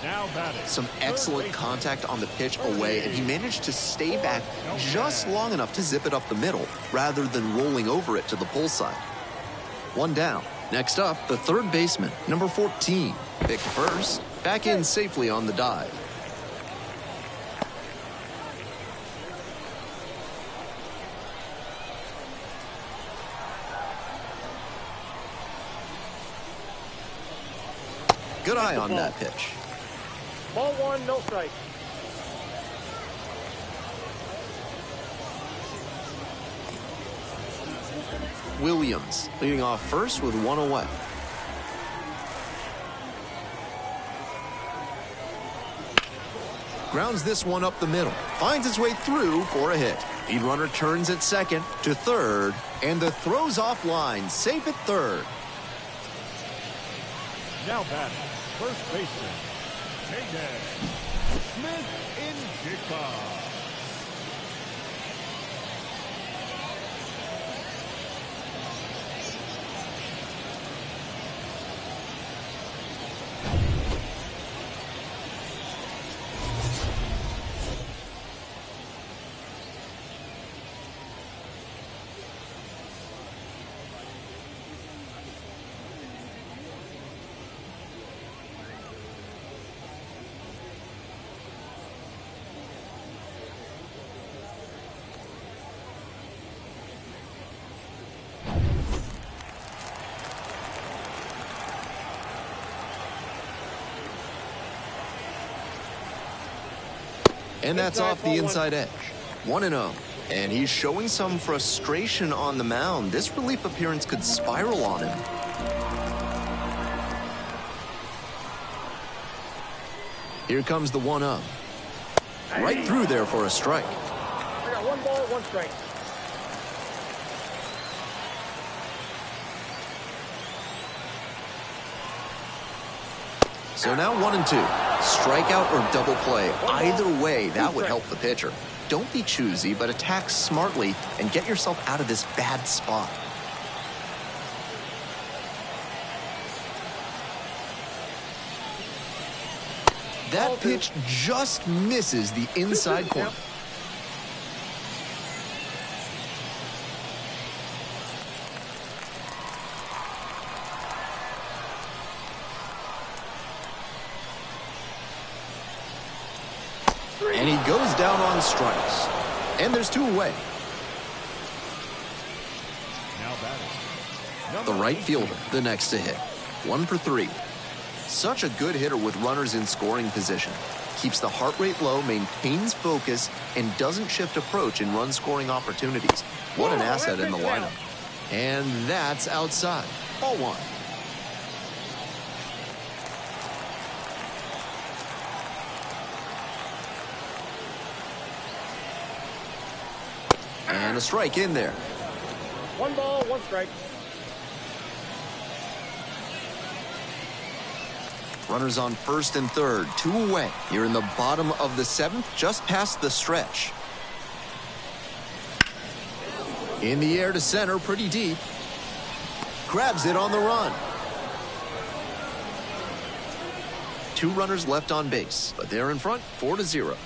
Now batting. Some excellent contact on the pitch away, and he managed to stay back just long enough to zip it up the middle rather than rolling over it to the pull side. 1 down. Next up, the third baseman, number 14. Picked first, back in safely on the dive. Good eye on that pitch. Ball one, no strike. Williams leading off first with one away. Grounds this one up the middle. Finds its way through for a hit. Lead runner turns at second to third, and the throw's offline, safe at third. Now batting, first baseman, Jaden Smith in kickoff. And that's off the inside edge. 1-0. And he's showing some frustration on the mound. This relief appearance could spiral on him. Here comes the 1-0. Right through there for a strike. I got 1 ball, 1 strike. So now 1-2. Strikeout or double play. Either way, that would help the pitcher. Don't be choosy, but attack smartly and get yourself out of this bad spot. That pitch just misses the inside corner. And he goes down on strikes. And there's 2 away. Now batting, The right fielder, the next to hit. 1 for 3. Such a good hitter with runners in scoring position. Keeps the heart rate low, maintains focus, and doesn't shift approach in run-scoring opportunities. What an asset in the lineup. And that's outside. Ball 1. And a strike in there. 1 ball, 1 strike. Runners on first and third, 2 away. You're in the bottom of the 7th, just past the stretch. In the air to center, pretty deep. Grabs it on the run. 2 runners left on base, but they're in front, 4-0.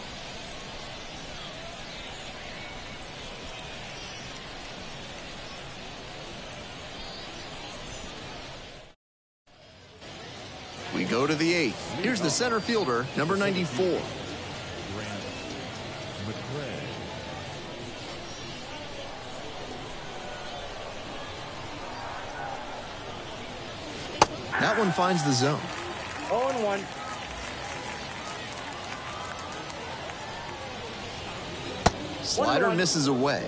We go to the 8th. Here's the center fielder, number 94. That one finds the zone. 0-1. Slider misses away.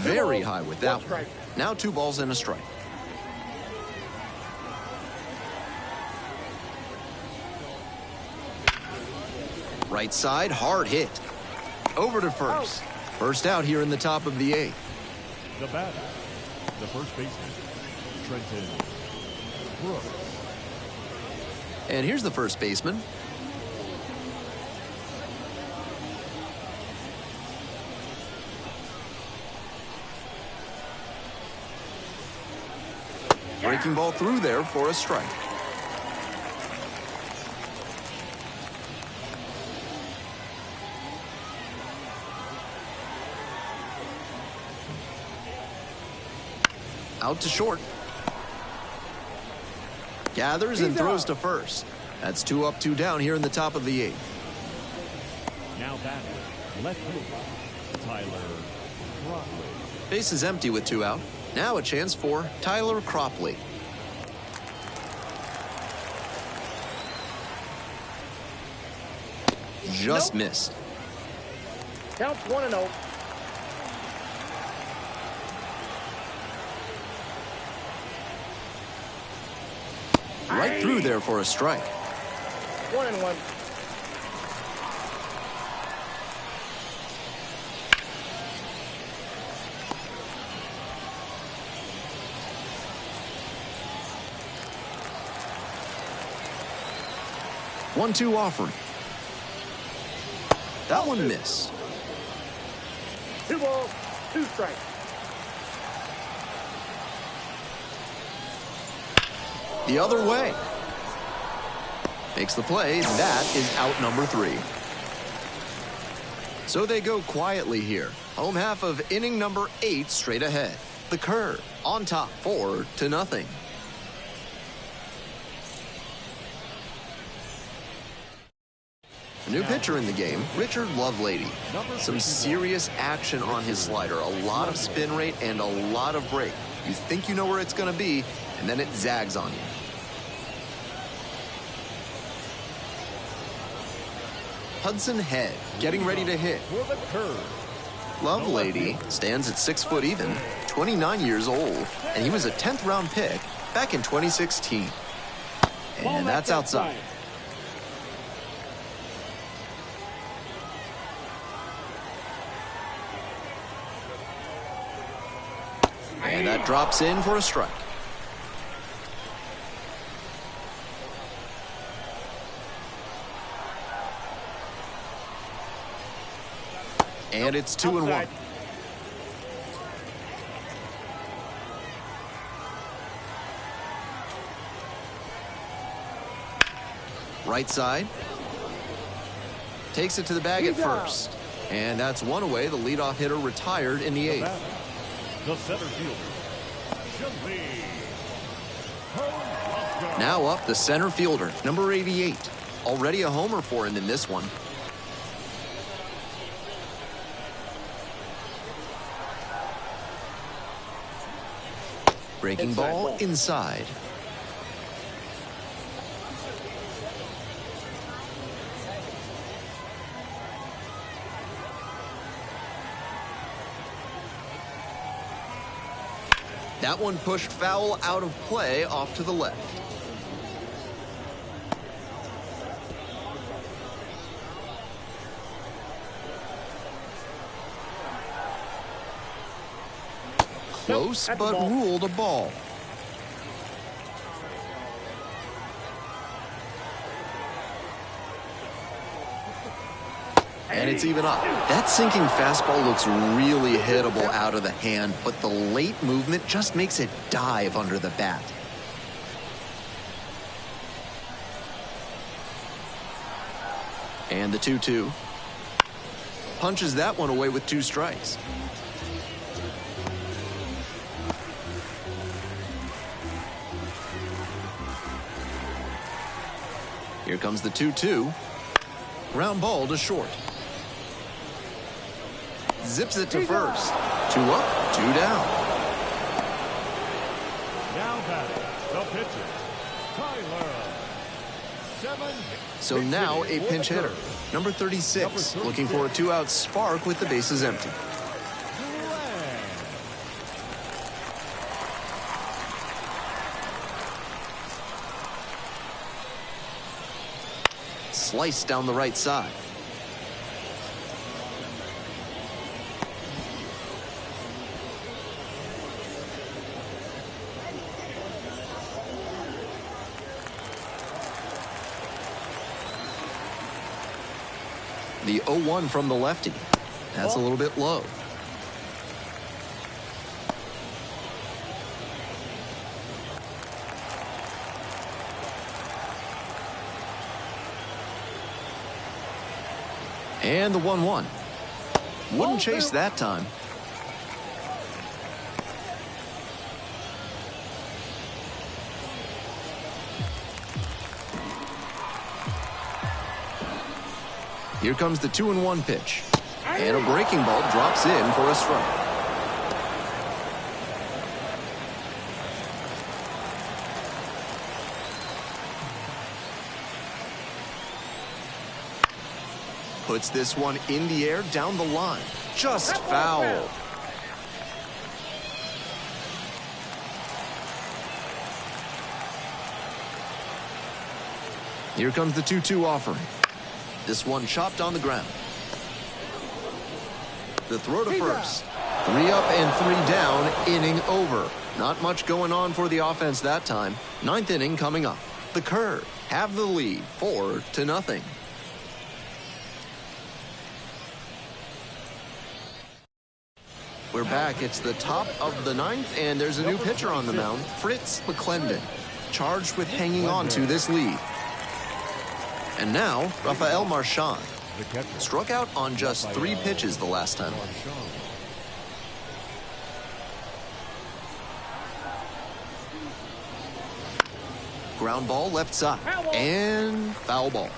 Very high with that one. Now 2 balls and a strike. Right side, hard hit. Over to first. First out here in the top of the 8th. The batter, the first baseman, Trenton Brooks. And here's the first baseman. Breaking ball through there for a strike. Out to short. Gathers and throws to first. That's 2 up, 2 down here in the top of the 8th. Now batting, left fielder, Tyler Cropley. Base is empty with 2 out. Now a chance for Tyler Cropley. Just missed. Counts 1-0. Right through there for a strike. 1-1. One-two offering. That one missed. 2 balls, 2 strikes. The other way. Makes the play. That is out number 3. So they go quietly here. Home half of inning number 8 straight ahead. The Curve on top 4-0. A new pitcher in the game, Richard Lovelady. Some serious action on his slider. A lot of spin rate and a lot of break. You think you know where it's going to be, and then it zags on you. Hudson Head getting ready to hit. For the Curve. Lovelady stands at 6 foot even, 29 years old, and he was a 10th round pick back in 2016. And that's outside. And that drops in for a strike. And it's 2-1. Right side. Takes it to the bag at first. And that's one away. The leadoff hitter retired in the 8th. The center fielder, Now up the center fielder, number 88. Already a homer for him in this one. Breaking ball inside. That one pushed foul out of play off to the left. Close, but ruled a ball. And it's even up. That sinking fastball looks really hittable out of the hand, but the late movement just makes it dive under the bat. And the 2-2. Punches that one away with 2 strikes. Here comes the 2-2. Ground ball to short. Zips it to first. 2 up, 2 down. now batting, the pitcher, Tyler. So now a pinch hitter, number 36, looking for a 2-out spark with the bases empty. Slice down the right side. The 0-1 from the lefty. That's a little bit low. And the 1-1. Wouldn't chase that time. Here comes the 2-1 pitch. And a breaking ball drops in for a strike. Puts this one in the air down the line. Just foul. Here comes the 2-2 offering. This one chopped on the ground. The throw to first. 3 up and 3 down, inning over. Not much going on for the offense that time. 9th inning coming up. The Curve have the lead 4-0. We're back. It's the top of the 9th, and there's a new pitcher on the mound, Fritz McClendon, charged with hanging on to this lead. And now, Rafael Marchand struck out on just 3 pitches the last time. Ground ball left side, and foul ball.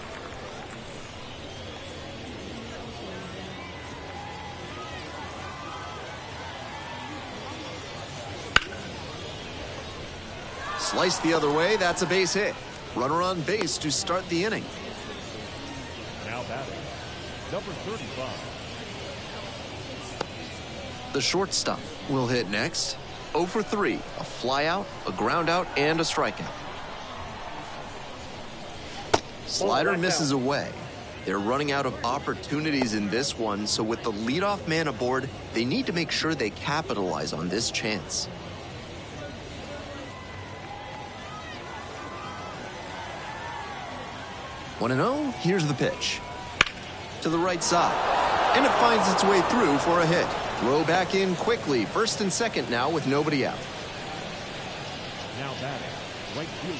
Sliced the other way, that's a base hit. Runner on base to start the inning. Now batting, number 35. The shortstop will hit next. 0 for 3, a fly out, a ground out, and a strikeout. Slider misses away. They're running out of opportunities in this one, so with the leadoff man aboard, they need to make sure they capitalize on this chance. 1-0, here's the pitch. To the right side, and it finds its way through for a hit. Throw back in quickly, first and second now with nobody out. Now batting, right fielder,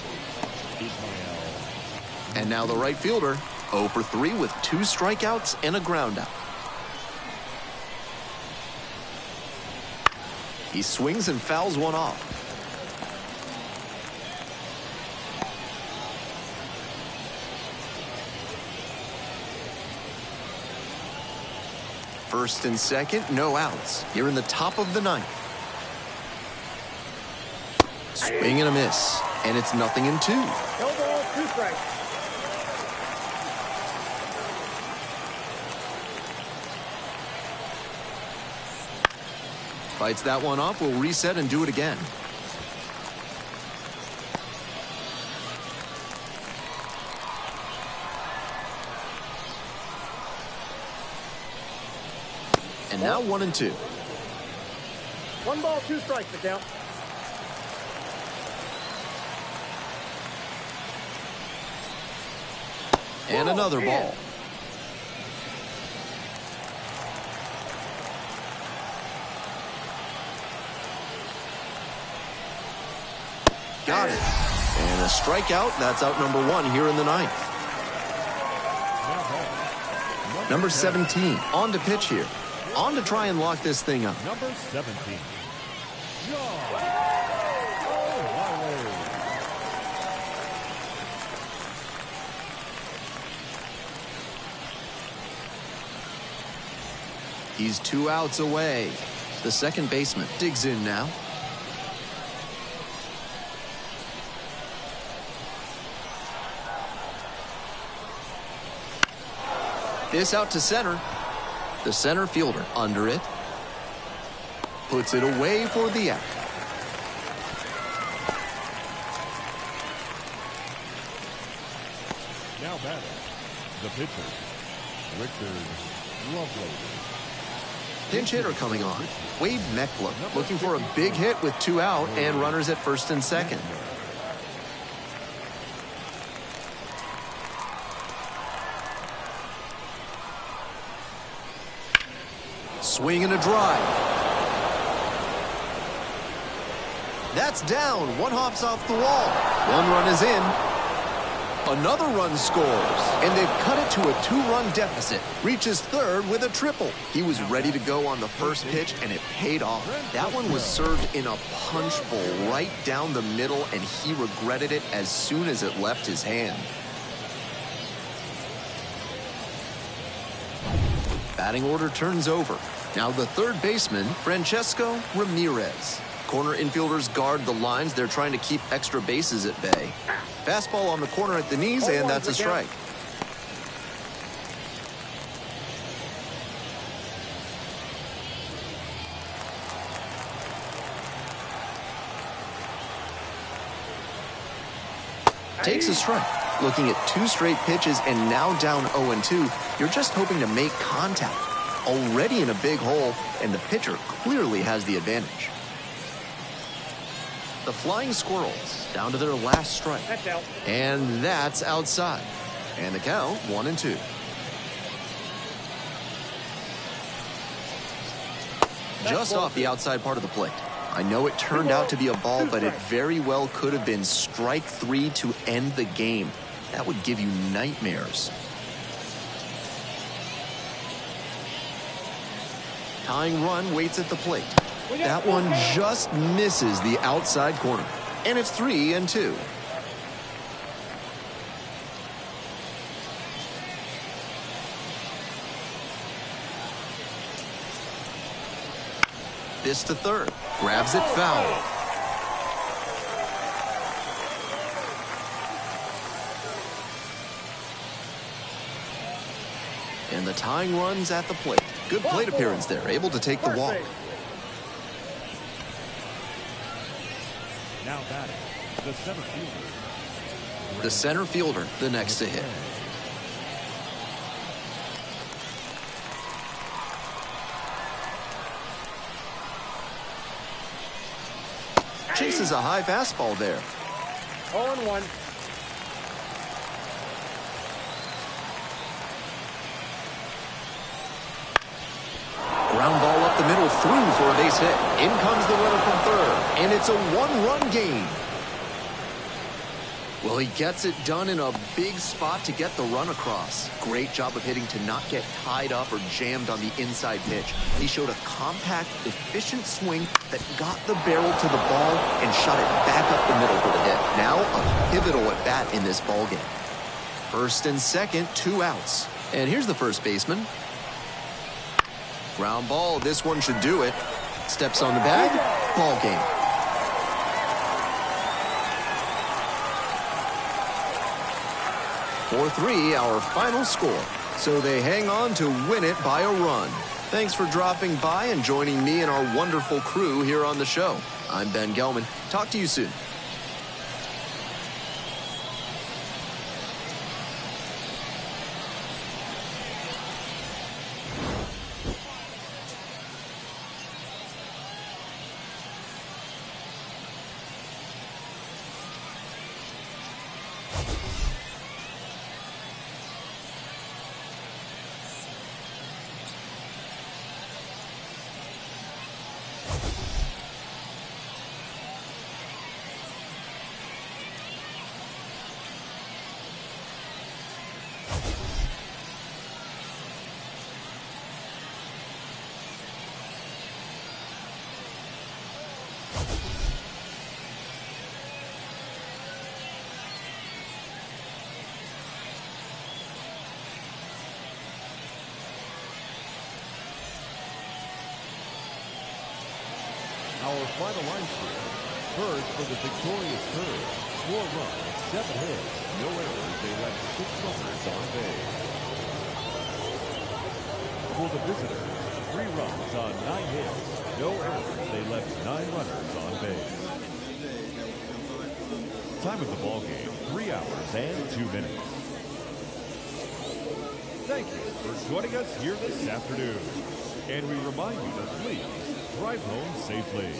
Ismael. And now the right fielder, 0 for 3 with 2 strikeouts and a ground out. He swings and fouls one off. First and second, no outs. Here in the top of the 9th. Swing and a miss. And it's 0-2. No ball, 2 strikes. Fights that one off, will reset and do it again. And now 1-2. 1 ball, 2 strikes to count. And another ball. Got it. And a strikeout. That's out number 1 here in the 9th. Number 17 on to pitch here. On to try and lock this thing up. Number 17. John. He's 2 outs away. The second baseman digs in now. This out to center. The center fielder under it. Puts it away for the out. Now batting, the pitcher, Richard Lovely. Pinch hitter coming on. Wade Meckler looking for a big hit with 2 out and runners at first and second. Swing and a drive. That's down. 1 hops off the wall. 1 run is in. Another run scores. And they've cut it to a 2-run deficit. Reaches third with a triple. He was ready to go on the first pitch, and it paid off. That one was served in a punch bowl right down the middle, and he regretted it as soon as it left his hand. Batting order turns over. Now the third baseman, Francesco Ramirez. Corner infielders guard the lines. They're trying to keep extra bases at bay. Fastball on the corner at the knees, and that's a strike. Takes a strike. Looking at 2 straight pitches and now down 0-2, you're just hoping to make contact. Already in a big hole, and the pitcher clearly has the advantage. The Flying Squirrels down to their last strike. That's out. And that's outside. And the count 1-2. Just off the outside part of the plate. I know it turned out to be a ball, but it very well could have been strike 3 to end the game. That would give you nightmares. Tying run waits at the plate. That one just misses the outside corner. And it's 3-2. This to third. Grabs it foul. And the tying run's at the plate. Good plate appearance there. Able to take the walk. Now batting, the center fielder. The center fielder, the next to hit. Chases a high fastball there. 0-1. Ground ball up the middle, through for a base hit. In comes the runner from third, and it's a 1-run game. Well, he gets it done in a big spot to get the run across. Great job of hitting to not get tied up or jammed on the inside pitch. He showed a compact, efficient swing that got the barrel to the ball and shot it back up the middle for the hit. Now a pivotal at bat in this ball game. First and second, 2 outs. And here's the first baseman. Ground ball, this one should do it. Steps on the bag, ball game. For 3, our final score. So they hang on to win it by a run. Thanks for dropping by and joining me and our wonderful crew here on the show. I'm Ben Gelman. Talk to you soon. Our final line score. First for the victorious third. 4 runs, 7 hits, no errors. They left 6 runners on base. For the visitors, 3 runs on 9 hits, no errors. They left 9 runners on base. Time of the ball game, 3 hours and 2 minutes. Thank you for joining us here this afternoon. And we remind you to please drive home safely.